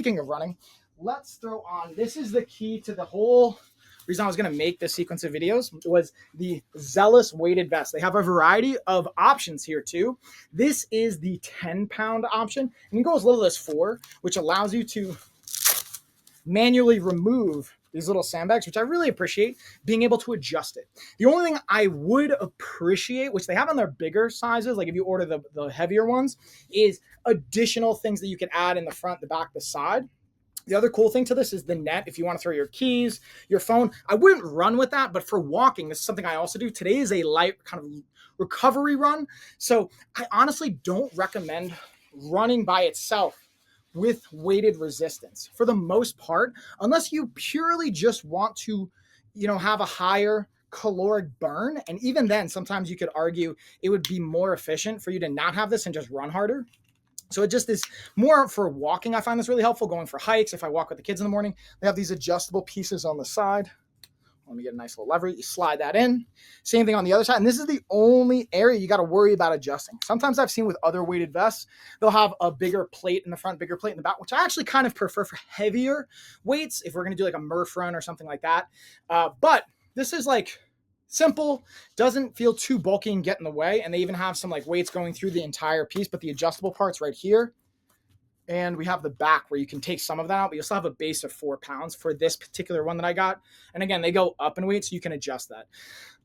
speaking of running, let's throw on, this is the key to the whole reason I was going to make this sequence of videos, was the Zealous weighted vest. They have a variety of options here too. This is the 10-pound option, and you can go as little as 4, which allows you to manually remove these little sandbags, which I really appreciate, being able to adjust it. The only thing I would appreciate, which they have on their bigger sizes, like if you order the heavier ones, is additional things that you can add in the front, the back, the side. The other cool thing to this is the net. If you want to throw your keys, your phone, I wouldn't run with that, but for walking, this is something I also do. Today is a light kind of recovery run. So I honestly don't recommend running by itself with weighted resistance for the most part, unless you purely just want to, have a higher caloric burn. And even then, sometimes you could argue it would be more efficient for you to not have this and just run harder. So it just is more for walking. I find this really helpful. Going for hikes, if I walk with the kids in the morning, they have these adjustable pieces on the side. Let me get a nice little lever. You slide that in. Same thing on the other side. And this is the only area you got to worry about adjusting. Sometimes I've seen with other weighted vests, they'll have a bigger plate in the front, bigger plate in the back, which I actually kind of prefer for heavier weights if we're going to do like a Murph run or something like that. But this is like simple, doesn't feel too bulky and get in the way. And they even have some like weights going through the entire piece, but the adjustable part's right here. And we have the back where you can take some of that out, but you'll still have a base of 4 pounds for this particular one that I got. And again, they go up in weight, so you can adjust that.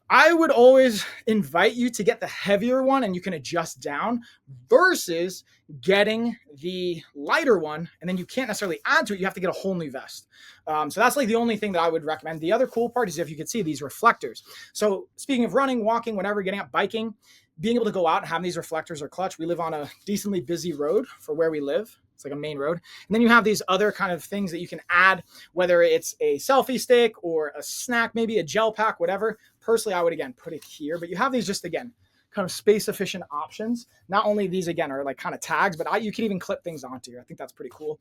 I would always invite you to get the heavier one and you can adjust down versus getting the lighter one. And then you can't necessarily add to it. You have to get a whole new vest. So that's like the only thing that I would recommend. The other cool part is if you could see these reflectors. So speaking of running, walking, whatever, getting out biking, being able to go out and have these reflectors are clutch. We live on a decently busy road for where we live. It's like a main road. And then you have these other kind of things that you can add, whether it's a selfie stick or a snack, maybe a gel pack, whatever. Personally, I would, again, put it here. But you have these just, again, kind of space-efficient options. Not only these, again, are like kind of tags, but you can even clip things onto here. I think that's pretty cool.